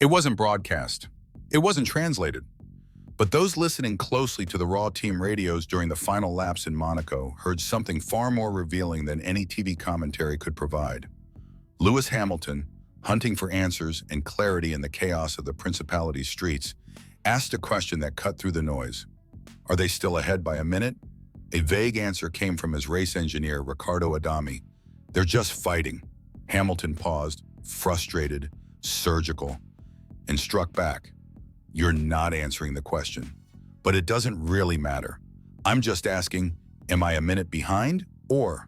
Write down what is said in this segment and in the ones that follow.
It wasn't broadcast. It wasn't translated. But those listening closely to the Raw team radios during the final laps in Monaco heard something far more revealing than any TV commentary could provide. Lewis Hamilton, hunting for answers and clarity in the chaos of the Principality's streets, asked a question that cut through the noise. Are they still ahead by a minute? A vague answer came from his race engineer, Riccardo Adami. They're just fighting. Hamilton paused, frustrated, surgical, and struck back. You're not answering the question. But it doesn't really matter. I'm just asking, am I a minute behind or?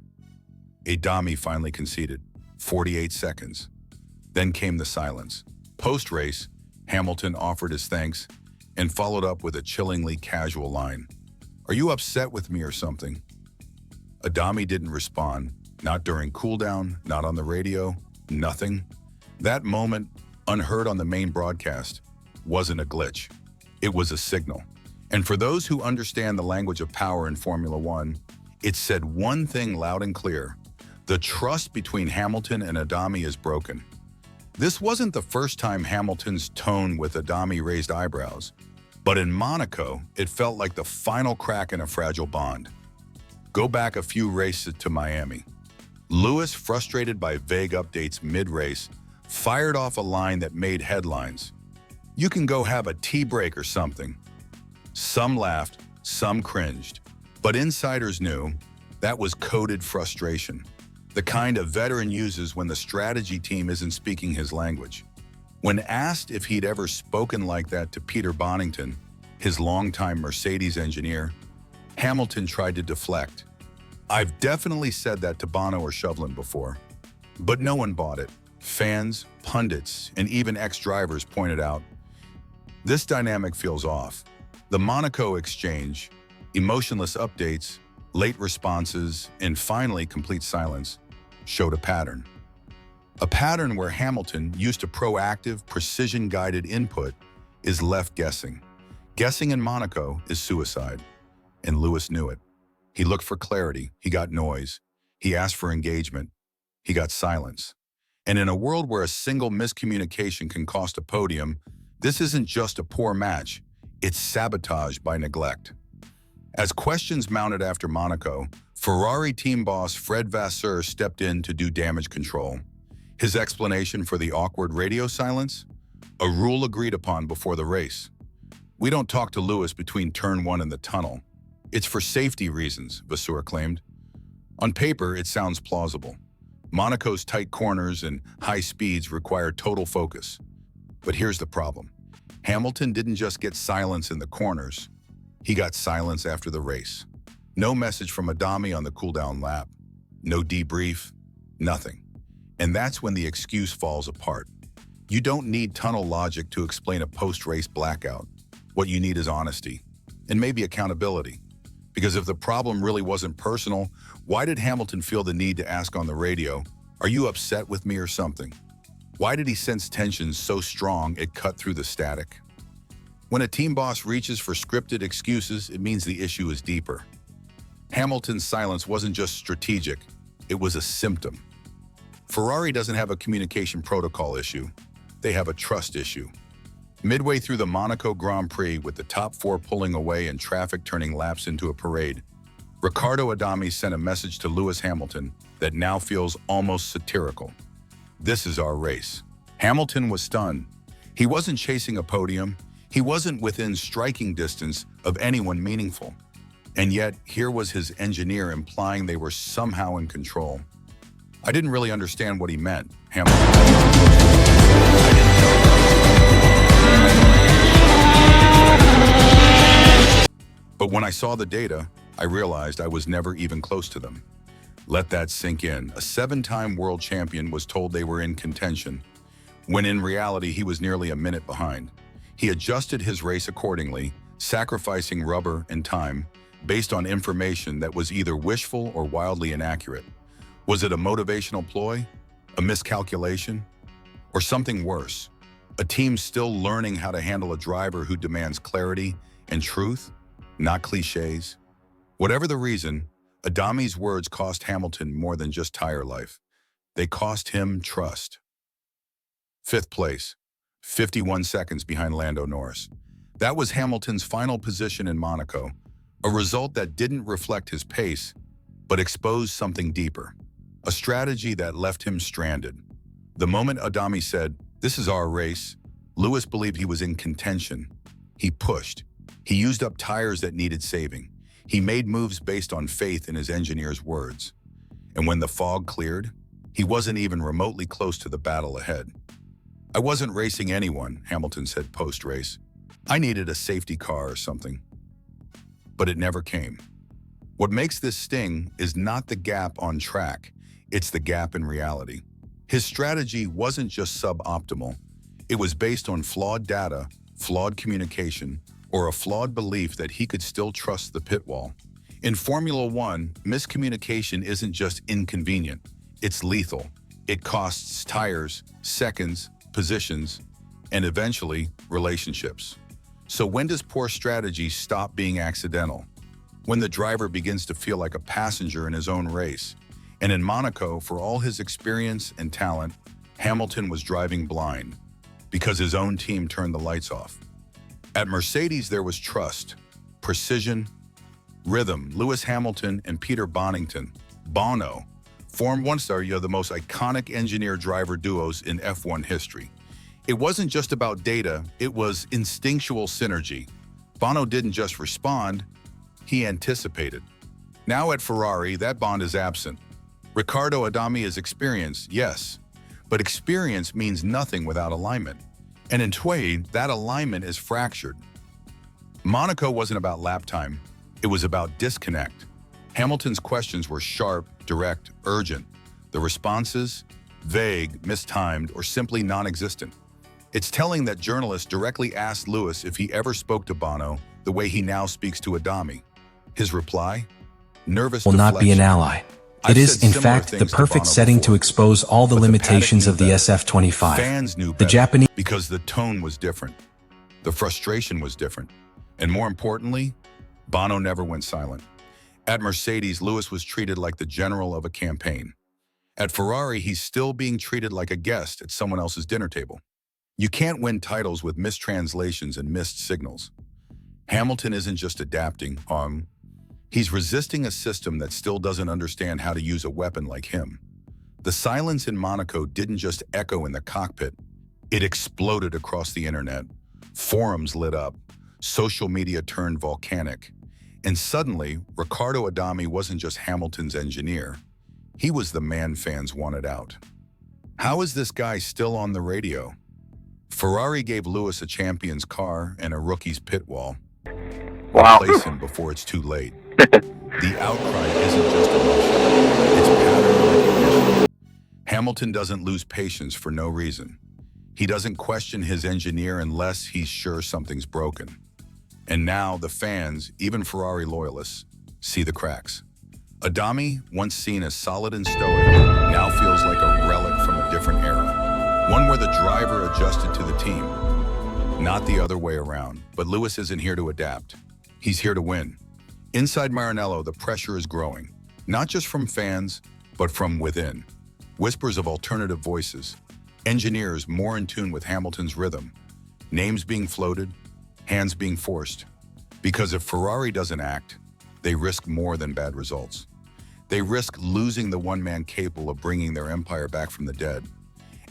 Adami finally conceded. 48 seconds. Then came the silence. Post-race, Hamilton offered his thanks and followed up with a chillingly casual line. Are you upset with me or something? Adami didn't respond, not during cooldown, not on the radio, nothing. That moment, unheard on the main broadcast, wasn't a glitch. It was a signal. And for those who understand the language of power in Formula One, it said one thing loud and clear. The trust between Hamilton and Adami is broken. This wasn't the first time Hamilton's tone with Adami raised eyebrows, but in Monaco, it felt like the final crack in a fragile bond. Go back a few races to Miami. Lewis, frustrated by vague updates mid-race, fired off a line that made headlines. You can go have a tea break or something. Some laughed, some cringed, but insiders knew that was coded frustration, the kind a veteran uses when the strategy team isn't speaking his language. When asked if he'd ever spoken like that to Peter Bonington, his longtime Mercedes engineer, Hamilton tried to deflect. I've definitely said that to Bono or Shovlin before. But no one bought it. Fans, pundits, and even ex-drivers pointed out, this dynamic feels off. The Monaco exchange, emotionless updates, late responses, and finally complete silence showed a pattern. A pattern where Hamilton, used to proactive, precision-guided input, is left guessing. Guessing in Monaco is suicide, and Lewis knew it. He looked for clarity, he got noise. He asked for engagement, he got silence. And in a world where a single miscommunication can cost a podium, this isn't just a poor match, it's sabotage by neglect. As questions mounted after Monaco, Ferrari team boss Fred Vasseur stepped in to do damage control. His explanation for the awkward radio silence? A rule agreed upon before the race. We don't talk to Lewis between turn 1 and the tunnel. It's for safety reasons, Vasseur claimed. On paper, it sounds plausible. Monaco's tight corners and high speeds require total focus. But here's the problem. Hamilton didn't just get silence in the corners. He got silence after the race. No message from Adami on the cooldown lap. No debrief. Nothing. And that's when the excuse falls apart. You don't need tunnel logic to explain a post-race blackout. What you need is honesty. And maybe accountability. Because if the problem really wasn't personal, why did Hamilton feel the need to ask on the radio, are you upset with me or something? Why did he sense tensions so strong it cut through the static? When a team boss reaches for scripted excuses, it means the issue is deeper. Hamilton's silence wasn't just strategic, it was a symptom. Ferrari doesn't have a communication protocol issue, they have a trust issue. Midway through the Monaco Grand Prix, with the top 4 pulling away and traffic turning laps into a parade, Riccardo Adami sent a message to Lewis Hamilton that now feels almost satirical. This is our race. Hamilton was stunned. He wasn't chasing a podium. He wasn't within striking distance of anyone meaningful. And yet, here was his engineer implying they were somehow in control. I didn't really understand what he meant, Hamilton. But when I saw the data, I realized I was never even close to them. Let that sink in. A 7-time world champion was told they were in contention, when in reality he was nearly a minute behind. He adjusted his race accordingly, sacrificing rubber and time, based on information that was either wishful or wildly inaccurate. Was it a motivational ploy, a miscalculation, or something worse? A team still learning how to handle a driver who demands clarity and truth, not cliches? Whatever the reason, Adami's words cost Hamilton more than just tire life. They cost him trust. 5th place. 51 seconds behind Lando Norris. That was Hamilton's final position in Monaco, a result that didn't reflect his pace, but exposed something deeper, a strategy that left him stranded. The moment Adami said, "This is our race," Lewis believed he was in contention. He pushed. He used up tires that needed saving. He made moves based on faith in his engineer's words. And when the fog cleared, he wasn't even remotely close to the battle ahead. "I wasn't racing anyone," Hamilton said post-race. "I needed a safety car or something." But it never came. What makes this sting is not the gap on track, it's the gap in reality. His strategy wasn't just suboptimal. It was based on flawed data, flawed communication, or a flawed belief that he could still trust the pit wall. In Formula One, miscommunication isn't just inconvenient, it's lethal. It costs tires, seconds, positions, and eventually, relationships. So when does poor strategy stop being accidental? When the driver begins to feel like a passenger in his own race. And in Monaco, for all his experience and talent, Hamilton was driving blind because his own team turned the lights off. At Mercedes, there was trust, precision, rhythm. Lewis Hamilton and Peter Bonington, Bono, formed one of the most iconic engineer-driver duos in F1 history. It wasn't just about data, it was instinctual synergy. Bono didn't just respond, he anticipated. Now at Ferrari, that bond is absent. Riccardo Adami is experienced, yes, but experience means nothing without alignment. And in Twade, that alignment is fractured. Monaco wasn't about lap time, it was about disconnect. Hamilton's questions were sharp, direct, urgent. The responses, vague, mistimed, or simply non-existent. It's telling that journalists directly asked Lewis if he ever spoke to Bono the way he now speaks to Adami. His reply? Nervous will deflection. not be an ally. It is, in fact, the perfect setting to expose all the limitations of the SF25. Fans knew The better Japanese because the tone was different. The frustration was different. And more importantly, Bono never went silent. At Mercedes, Lewis was treated like the general of a campaign. At Ferrari, he's still being treated like a guest at someone else's dinner table. You can't win titles with mistranslations and missed signals. Hamilton isn't just adapting, he's resisting a system that still doesn't understand how to use a weapon like him. The silence in Monaco didn't just echo in the cockpit, it exploded across the internet. Forums lit up, social media turned volcanic, and suddenly, Riccardo Adami wasn't just Hamilton's engineer, he was the man fans wanted out. How is this guy still on the radio? Ferrari gave Lewis a champion's car and a rookie's pit wall. Wow. Replace him before it's too late. The outcry isn't just emotion, it's pattern recognition. Hamilton doesn't lose patience for no reason. He doesn't question his engineer unless he's sure something's broken. And now the fans, even Ferrari loyalists, see the cracks. Adami, once seen as solid and stoic, now feels like a relic from a different era. One where the driver adjusted to the team, not the other way around. But Lewis isn't here to adapt. He's here to win. Inside Maranello, the pressure is growing, not just from fans, but from within. Whispers of alternative voices, engineers more in tune with Hamilton's rhythm, names being floated, hands being forced. Because if Ferrari doesn't act, they risk more than bad results. They risk losing the one man capable of bringing their empire back from the dead.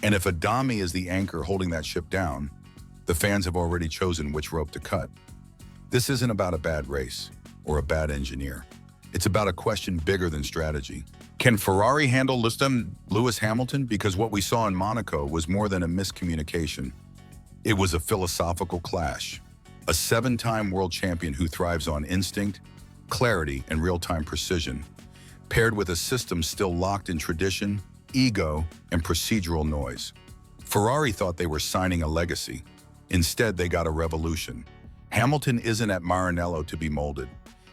And if Adami is the anchor holding that ship down, the fans have already chosen which rope to cut. This isn't about a bad race or a bad engineer. It's about a question bigger than strategy. Can Ferrari handle Lewis Hamilton? Because what we saw in Monaco was more than a miscommunication. It was a philosophical clash. A 7-time world champion who thrives on instinct, clarity, and real-time precision, paired with a system still locked in tradition, ego, and procedural noise. Ferrari thought they were signing a legacy. Instead, they got a revolution. Hamilton isn't at Maranello to be molded.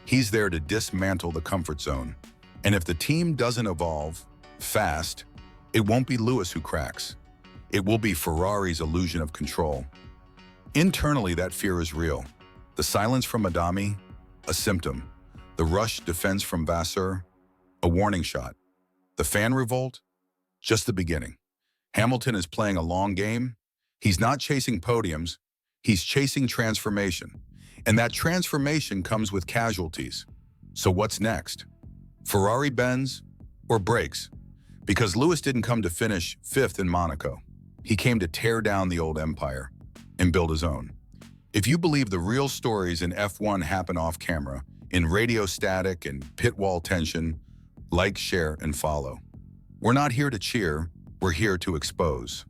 He's there to dismantle the comfort zone. And if the team doesn't evolve fast, it won't be Lewis who cracks. It will be Ferrari's illusion of control. Internally, that fear is real. The silence from Adami, a symptom. The rushed defense from Vasseur, a warning shot. The fan revolt, just the beginning. Hamilton is playing a long game. He's not chasing podiums, he's chasing transformation. And that transformation comes with casualties. So what's next? Ferrari bends or breaks? Because Lewis didn't come to finish fifth in Monaco. He came to tear down the old empire and build his own. If you believe the real stories in F1 happen off camera, in radio static and pit wall tension, like, share, and follow. We're not here to cheer, we're here to expose.